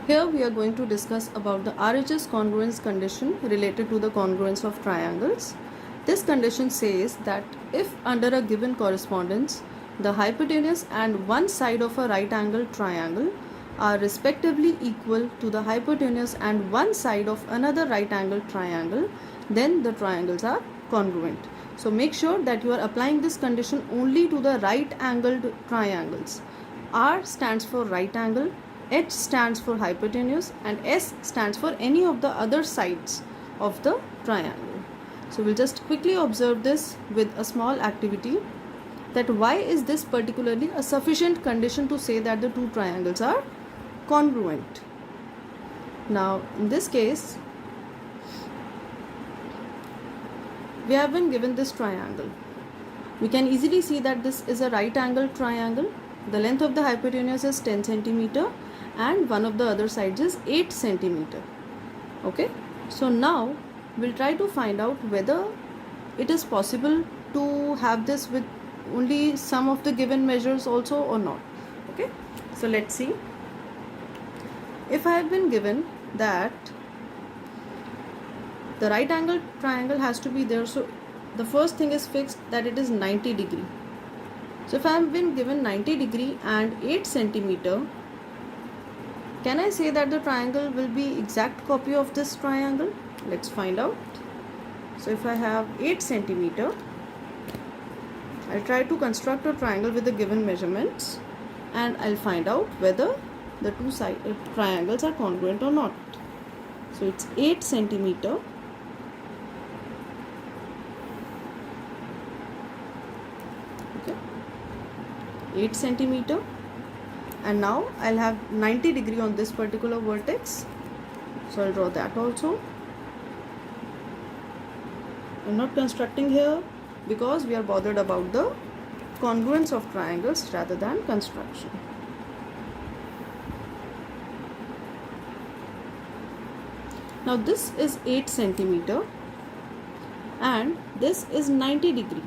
Here we are going to discuss about the RHS congruence condition related to the congruence of triangles. This condition says that if under a given correspondence, the hypotenuse and one side of a right angled triangle are respectively equal to the hypotenuse and one side of another right angled triangle, then the triangles are congruent. So make sure that you are applying this condition only to the right angled triangles. R stands for right angle, H stands for hypotenuse, and S stands for any of the other sides of the triangle. So we'll just quickly observe this with a small activity, that why is this particularly a sufficient condition to say that the two triangles are congruent. Now in this case, we have been given this triangle. We can easily see that this is a right angled triangle. The length of the hypotenuse is 10 centimeter and one of the other sides is 8 centimeter. Okay, so now we'll try to find out whether it is possible to have this with only some of the given measures also or not. Okay, so let's see. If I have been given that the right angled triangle has to be there, so the first thing is fixed that it is 90 degree. So if I have been given 90 degree and 8 centimeter, can I say that the triangle will be exact copy of this triangle? Let's find out. So if I have 8 centimeter, I'll try to construct a triangle with the given measurements and I'll find out whether the two triangles are congruent or not. So it's 8 centimeter. Okay, 8 centimeter. And now I'll have 90 degree on this particular vertex, so I'll draw that also. I'm not constructing here because we are bothered about the congruence of triangles rather than construction. Now this is 8 centimeter and this is 90 degree.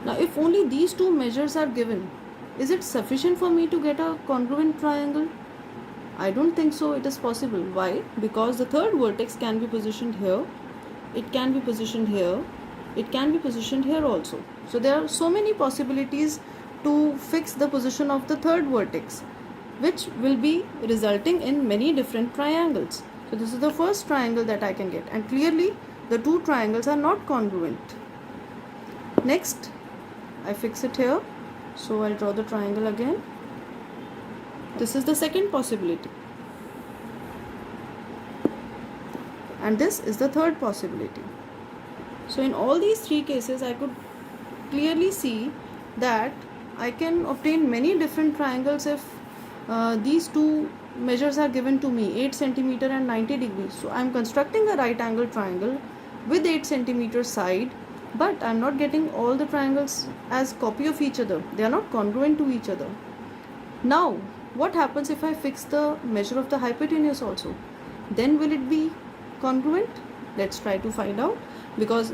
Now if only these two measures are given, is it sufficient for me to get a congruent triangle? I don't think so it is possible. Why? Because the third vertex can be positioned here, it can be positioned here, it can be positioned here also. So there are so many possibilities to fix the position of the third vertex, which will be resulting in many different triangles. So this is the first triangle that I can get, and clearly the two triangles are not congruent. Next, I fix it here. So I'll draw the triangle again. This is the second possibility. And this is the third possibility. So in all these three cases, I could clearly see that I can obtain many different triangles if these two measures are given to me, 8 centimeter and 90 degrees. So I'm constructing a right angle triangle with 8 centimeter side, but I'm not getting all the triangles as copy of each other. They are not congruent to each other. Now, what happens if I fix the measure of the hypotenuse also? Then will it be congruent? Let's try to find out, because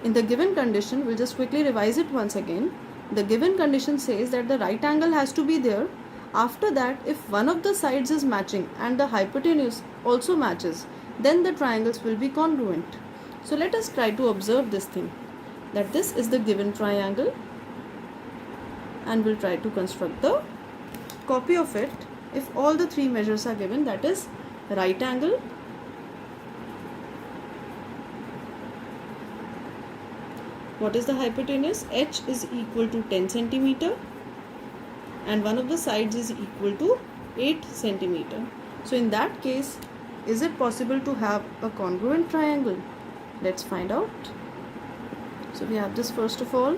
in the given condition, we'll just quickly revise it once again. The given condition says that the right angle has to be there. After that, if one of the sides is matching and the hypotenuse also matches, then the triangles will be congruent. So let us try to observe this thing, that this is the given triangle, and we'll try to construct the copy of it if all the three measures are given, that is right angle, what is the hypotenuse? H is equal to 10 centimeter and one of the sides is equal to 8 centimeter. So in that case, is it possible to have a congruent triangle? Let's find out. So we have this first of all.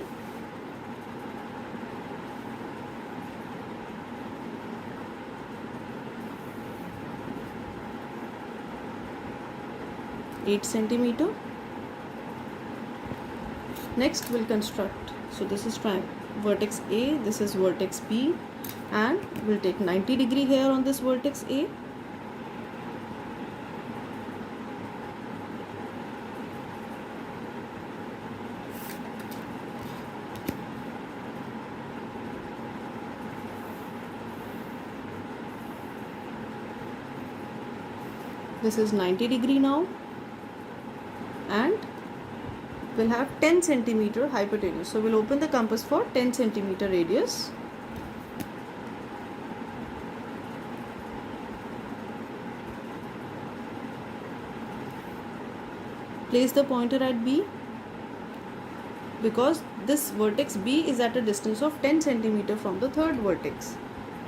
(8 centimeter). Next we'll construct. So this is vertex A, this is vertex B, and we'll take 90 degree here on this vertex A. This is 90 degree now, and we'll have 10 centimeter hypotenuse. So we'll open the compass for 10 centimeter radius. Place the pointer at B, because this vertex B is at a distance of 10 centimeter from the third vertex.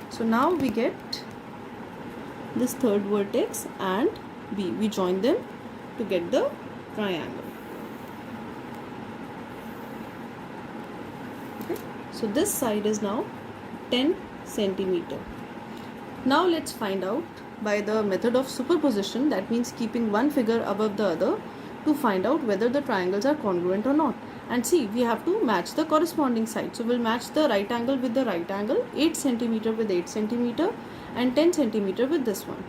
So now we get this third vertex and B. We join them to get the triangle. Okay. So this side is now 10 centimeter. Now let's find out by the method of superposition, that means keeping one figure above the other, to find out whether the triangles are congruent or not. And see, we have to match the corresponding side. So we'll match the right angle with the right angle, 8 centimeter with 8 centimeter, and 10 centimeter with this one.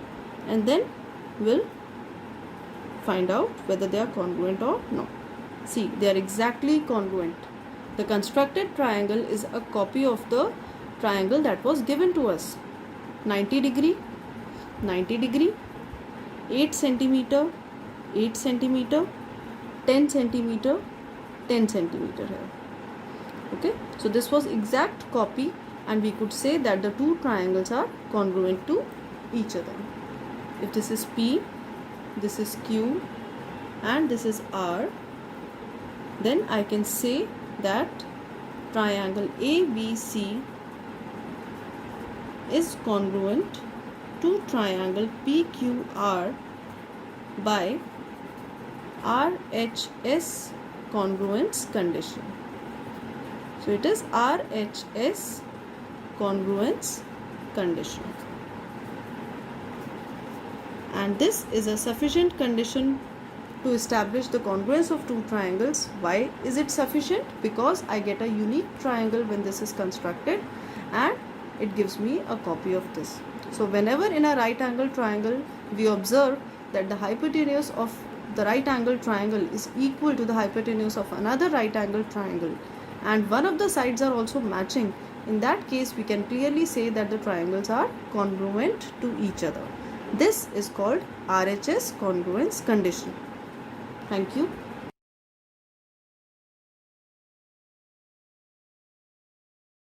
And then we'll find out whether they are congruent or not. See, they are exactly congruent. The constructed triangle is a copy of the triangle that was given to us. 90 degree, 90 degree, 8 centimeter, 8 centimeter, 10 centimeter, 10 centimeter here. Okay, so this was exact copy, and we could say that the two triangles are congruent to each other. If this is P, this is Q, and this is R, then I can say that triangle ABC is congruent to triangle PQR by RHS congruence condition. So it is RHS congruence condition, and this is a sufficient condition to establish the congruence of two triangles. Why is it sufficient? Because I get a unique triangle when this is constructed, and it gives me a copy of this. So whenever in a right angle triangle we observe that the hypotenuse of the right angle triangle is equal to the hypotenuse of another right angle triangle, and one of the sides are also matching, in that case we can clearly say that the triangles are congruent to each other. This is called RHS congruence condition. Thank you.